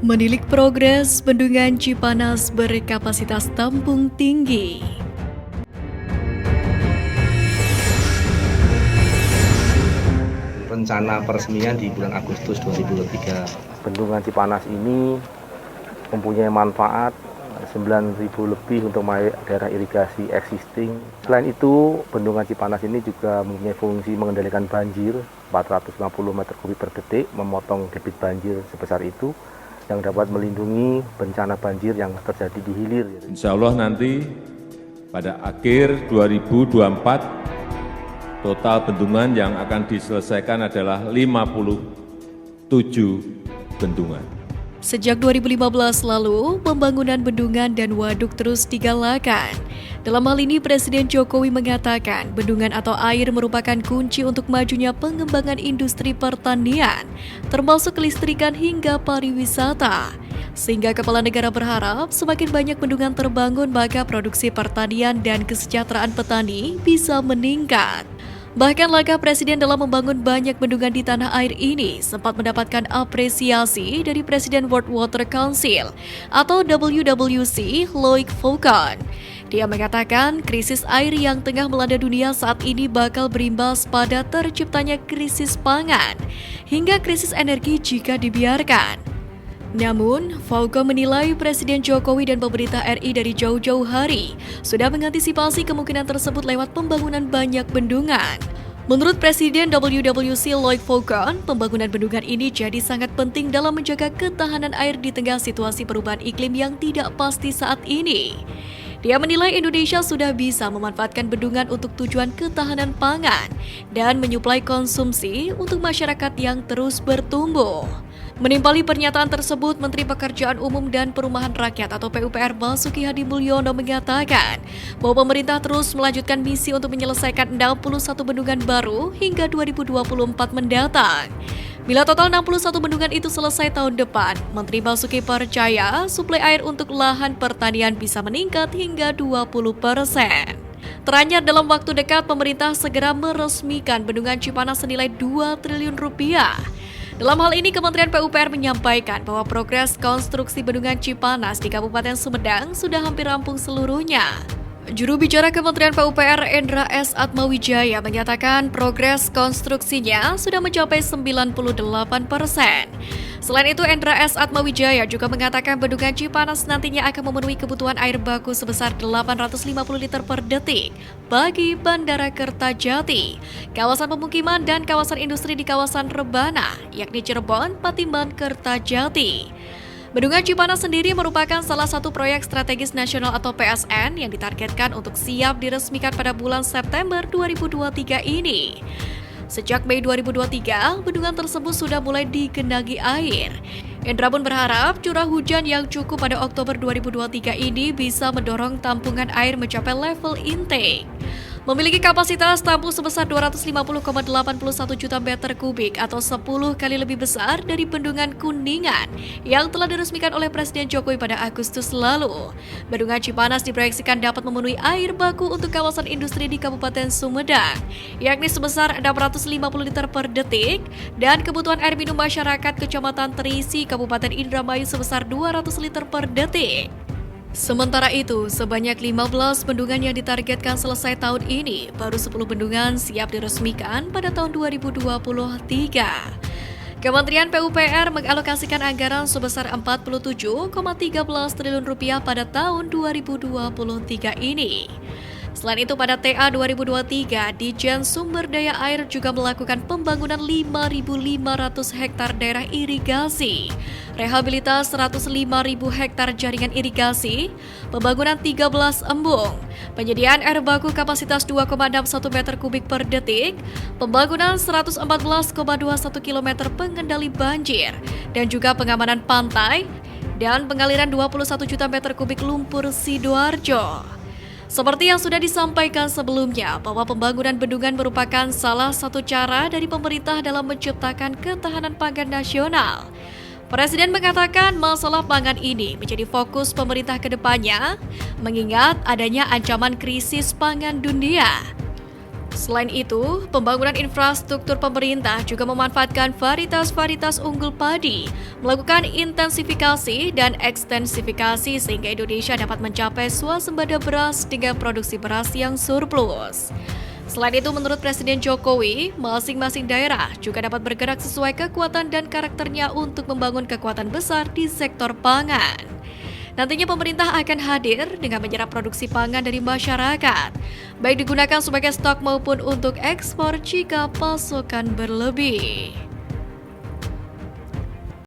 Menilik progres Bendungan Cipanas berkapasitas tampung tinggi. Rencana peresmian di bulan Agustus 2023. Bendungan Cipanas ini mempunyai manfaat 9.000 lebih untuk daerah irigasi existing. Selain itu, Bendungan Cipanas ini juga mempunyai fungsi mengendalikan banjir 450 meter kubik per detik, memotong debit banjir sebesar itu yang dapat melindungi bencana banjir yang terjadi di hilir. Insya Allah nanti pada akhir 2024 total bendungan yang akan diselesaikan adalah 57 bendungan. Sejak 2015 lalu, pembangunan bendungan dan waduk terus digalakan. Dalam hal ini, Presiden Jokowi mengatakan bendungan atau air merupakan kunci untuk majunya pengembangan industri pertanian, termasuk kelistrikan hingga pariwisata. Sehingga Kepala Negara berharap semakin banyak bendungan terbangun, maka produksi pertanian dan kesejahteraan petani bisa meningkat. Bahkan langkah Presiden dalam membangun banyak bendungan di tanah air ini sempat mendapatkan apresiasi dari Presiden World Water Council atau WWC Loic Foucault. Dia mengatakan krisis air yang tengah melanda dunia saat ini bakal berimbas pada terciptanya krisis pangan hingga krisis energi jika dibiarkan. Namun, Foucault menilai Presiden Jokowi dan pemerintah RI dari jauh-jauh hari sudah mengantisipasi kemungkinan tersebut lewat pembangunan banyak bendungan. Menurut Presiden WWC Loic Foucault, pembangunan bendungan ini jadi sangat penting dalam menjaga ketahanan air di tengah situasi perubahan iklim yang tidak pasti saat ini. Dia menilai Indonesia sudah bisa memanfaatkan bendungan untuk tujuan ketahanan pangan dan menyuplai konsumsi untuk masyarakat yang terus bertumbuh. Menimpali pernyataan tersebut, Menteri Pekerjaan Umum dan Perumahan Rakyat atau PUPR Basuki Hadimulyono mengatakan bahwa pemerintah terus melanjutkan misi untuk menyelesaikan 61 bendungan baru hingga 2024 mendatang. Bila total 61 bendungan itu selesai tahun depan, Menteri Basuki percaya suplai air untuk lahan pertanian bisa meningkat hingga 20%. Teranyar dalam waktu dekat, pemerintah segera meresmikan Bendungan Cipanas senilai 2 triliun rupiah. Dalam hal ini, Kementerian PUPR menyampaikan bahwa progres konstruksi Bendungan Cipanas di Kabupaten Sumedang sudah hampir rampung seluruhnya. Juru bicara Kementerian PUPR Endra S. Atmawijaya menyatakan progres konstruksinya sudah mencapai 98%. Selain itu, Endra S. Atmawijaya juga mengatakan Bendungan Cipanas nantinya akan memenuhi kebutuhan air baku sebesar 850 liter per detik bagi Bandara Kertajati, kawasan pemukiman dan kawasan industri di kawasan Rebana, yakni Cirebon, Patimban, Kertajati. Bendungan Cipanas sendiri merupakan salah satu proyek strategis nasional atau PSN yang ditargetkan untuk siap diresmikan pada bulan September 2023 ini. Sejak Mei 2023, bendungan tersebut sudah mulai digenangi air. Endra pun berharap curah hujan yang cukup pada Oktober 2023 ini bisa mendorong tampungan air mencapai level intake. Memiliki kapasitas tampung sebesar 250,81 juta meter kubik atau 10 kali lebih besar dari Bendungan Kuningan yang telah diresmikan oleh Presiden Jokowi pada Agustus lalu. Bendungan Cipanas diproyeksikan dapat memenuhi air baku untuk kawasan industri di Kabupaten Sumedang, yakni sebesar 650 liter per detik, dan kebutuhan air minum masyarakat Kecamatan Terisi, Kabupaten Indramayu sebesar 200 liter per detik. Sementara itu, sebanyak 15 bendungan yang ditargetkan selesai tahun ini, baru 10 bendungan siap diresmikan pada tahun 2023. Kementerian PUPR mengalokasikan anggaran sebesar 47,13 triliun rupiah pada tahun 2023 ini. Selain itu, pada TA 2023, Ditjen Sumber Daya Air juga melakukan pembangunan 5.500 hektar daerah irigasi, rehabilitas 105.000 hektar jaringan irigasi, pembangunan 13 embung, penyediaan air baku kapasitas 2,61 meter kubik per detik, pembangunan 114,21 km pengendali banjir, dan juga pengamanan pantai, dan pengaliran 21 juta meter kubik lumpur Sidoarjo. Seperti yang sudah disampaikan sebelumnya, bahwa pembangunan bendungan merupakan salah satu cara dari pemerintah dalam menciptakan ketahanan pangan nasional. Presiden mengatakan masalah pangan ini menjadi fokus pemerintah ke depannya, mengingat adanya ancaman krisis pangan dunia. Selain itu, pembangunan infrastruktur pemerintah juga memanfaatkan varietas-varietas unggul padi, melakukan intensifikasi dan ekstensifikasi sehingga Indonesia dapat mencapai swasembada beras dengan produksi beras yang surplus. Selain itu, menurut Presiden Jokowi, masing-masing daerah juga dapat bergerak sesuai kekuatan dan karakternya untuk membangun kekuatan besar di sektor pangan. Nantinya pemerintah akan hadir dengan menyerap produksi pangan dari masyarakat, baik digunakan sebagai stok maupun untuk ekspor jika pasokan berlebih.